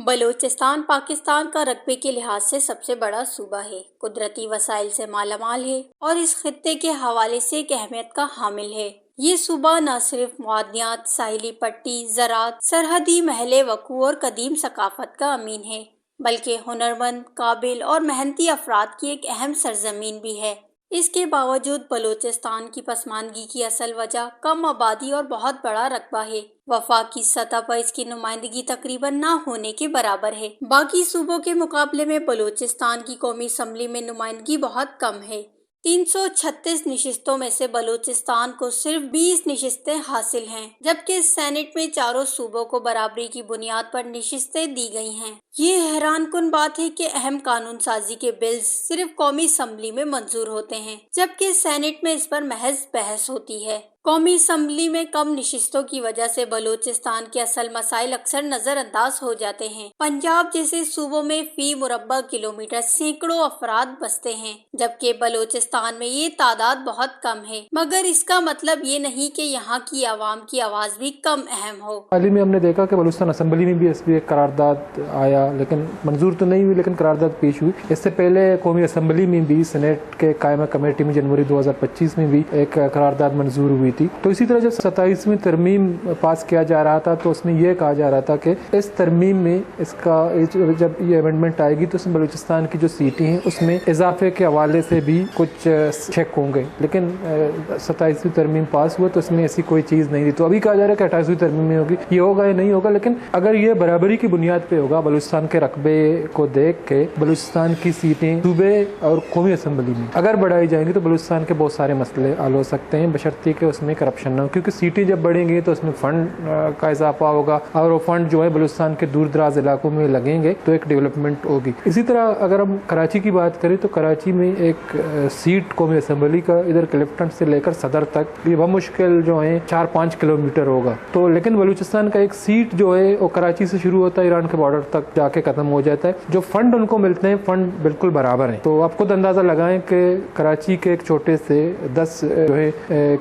बलूचिस्तान पाकिस्तान का रकबे के लिहाज से सबसे बड़ा सूबा है, कुदरती वसाइल से मालामाल है और इस खित्ते के हवाले से एक अहमियत का हामिल है। ये सूबा न सिर्फ मादनियात, साहिली पट्टी, ज़राअत, सरहदी महल वकूअ और कदीम सकाफत का अमीन है, बल्कि हुनरमंद, काबिल और मेहनती अफराद की एक अहम सरजमीन भी है। इसके बावजूद बलूचिस्तान की पसमानदगी की असल वजह कम आबादी और बहुत बड़ा रकबा है। वफाकी सतह पर इसकी नुमाइंदगी तकरीबन ना होने के बराबर है। बाकी सूबों के मुकाबले में बलूचिस्तान की कौमी असम्बली में नुमाइंदगी बहुत कम है। 336 नशिस्तों में से बलूचिस्तान को सिर्फ 20 नशिस्तें हासिल हैं, जबकि सेनेट में चारों सूबों को बराबरी की बुनियाद पर नशिस्तें दी गई हैं। ये हैरानकुन बात है कि अहम कानून साजी के बिल्स सिर्फ कौमी असम्बली में मंजूर होते हैं, जबकि सेनेट में इस पर महज बहस होती है। कौमी असम्बली में कम नशिस्तों की वजह से बलूचिस्तान के असल मसाइल अक्सर नजरअंदाज हो जाते हैं। पंजाब जैसे सूबों में फी मुरब्बा किलोमीटर सैकड़ों अफराद बसते हैं, जबकि बलूचिस्तान में ये तादाद बहुत कम है। मगर इसका मतलब ये नहीं कि यहाँ की आवाम की आवाज भी कम अहम हो। हाल ही में हमने देखा कि बलूचिस्तान असम्बली में भी एक करारदाद आया, लेकिन मंजूर तो नहीं हुई, लेकिन करारदाद पेश हुई। इससे पहले कौमी असम्बली में भी सेनेट के कायमा कमेटी में जनवरी 2025 में भी एक करारदाद मंजूर हुई थी। तो इसी तरह जब 27वीं तरमीम पास किया जा रहा था तो उसमें यह कहा जा रहा था कि इस तरमीम में इसका जब ये अमेंडमेंट आएगी तो उसमें बलूचिस्तान की जो सीटें हैं उसमें इजाफे के हवाले से भी कुछ चेक होंगे, लेकिन 27वीं तरमीम पास हुआ तो उसमें ऐसी कोई चीज़ नहीं थी। तो अभी कहा जा रहा है कि 28वीं तरमीम में होगी, ये होगा या नहीं होगा। लेकिन अगर ये बराबरी की बुनियाद पे होगा, बलूचिस्तान के रकबे को देख के बलूचिस्तान की सीटें सूबे और कौमी असम्बली में अगर बढ़ाई जाएंगी तो बलूचिस्तान के बहुत सारे मसले हल हो सकते हैं, बशर्ते कि उसमें करप्शन ना हो, क्योंकि सीटें जब बढ़ेंगी तो उसमें फंड का इजाफा होगा और वो फंड जो है बलूचिस्तान के दूर दराज इलाकों में लगेंगे तो एक डेवलपमेंट होगी। इसी तरह अगर हम कराची की बात करें तो कराची में एक सीट कौमी असम्बली का इधर क्लिफ्टन से लेकर सदर तक ये बमुश्किल जो है 4-5 किलोमीटर होगा। तो लेकिन बलूचिस्तान का एक सीट जो है वो कराची से शुरू होता है, ईरान के बॉर्डर तक जाके खत्म हो जाता है। जो फंड उनको मिलते हैं फंड बिल्कुल बराबर है। तो आप खुद अंदाजा लगाएं कि कराची के एक छोटे से 10 जो है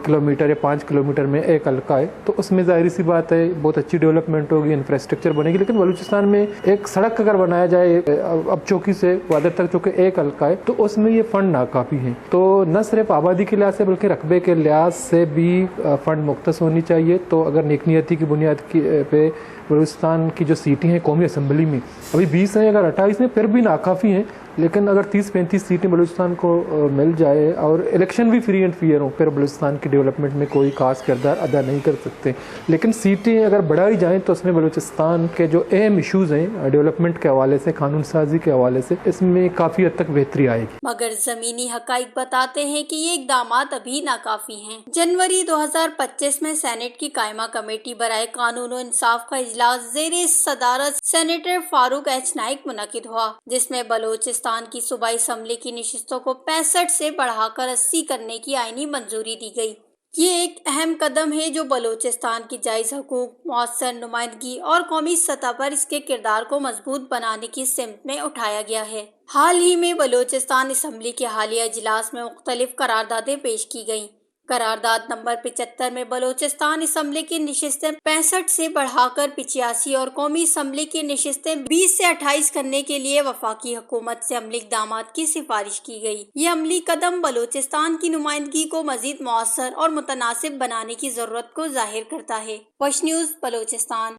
किलोमीटर या 5 किलोमीटर में एक हल्का है, तो उसमें जाहिर सी बात है बहुत अच्छी डेवलपमेंट होगी, इंफ्रास्ट्रक्चर बनेगी। लेकिन बलूचिस्तान में एक सड़क अगर बनाया जाए अब चौकी से ग्वादर तक, जो कि एक हल्का है, तो उसमें ये फंड नाकाफी है। तो न सिर्फ आबादी के लिहाज से बल्कि रकबे के लिहाज से भी फंड मुख्तस होनी चाहिए। तो अगर नेकनियती की बुनियाद पे बलूचिस्तान की जो सीटें हैं कौमी असम्बली में अभी 20 हैं, अगर 28 में फिर भी नाकाफ़ी हैं, लेकिन अगर 30-35 सीटें बलूचिस्तान को मिल जाए और इलेक्शन भी फ्री एंड फेयर हो, फिर बलूचिस्तान की डेवलपमेंट में कोई खास किरदार अदा नहीं कर सकते। लेकिन सीटें अगर बढ़ाई जाएं तो उसमें बलूचिस्तान के जो अहम इशूज़ हैं डेवलपमेंट के हवाले से, कानून साजी के हवाले से, इसमें काफ़ी हद तक बेहतरी आएगी। मगर ज़मीनी हक़ाइक़ बताते हैं कि ये इक़दामात अभी नाकाफ़ी हैं। जनवरी 2025 में सेनेट की कायमा कमेटी बराए कानून और इंसाफ का इजलास ज़ेरे सदारत सेनेटर फारूक एच नाइक मुनक़िद हुआ, जिसमें बलूचिस्तान की सूबाई असम्बली की नशिस्तों को 65 से बढ़ाकर 80 करने की आईनी मंजूरी दी गई। ये एक अहम कदम है जो बलूचिस्तान की जायज़ हकूक, मौसर नुमाइंदगी और कौमी सतह पर इसके किरदार को मजबूत बनाने की सिमत में उठाया गया है। हाल ही में बलूचिस्तान असम्बली के हालिया इजलास में मुख्तलिफ करारदादें पेश की गयी। करारदाद नंबर 75 में बलूचिस्तान असम्बली की नशिस्तें 65 से बढ़ाकर 85 और कौमी असम्बली की नशिस्तें 20 से 28 करने के लिए वफाकी हुकूमत से अमली इक़दामात की सिफारिश की गई। ये अमली कदम बलूचिस्तान की नुमाइंदगी को मजीद मौसर और मुतनासिब बनाने की जरूरत को जाहिर करता है। वश न्यूज़, बलूचिस्तान।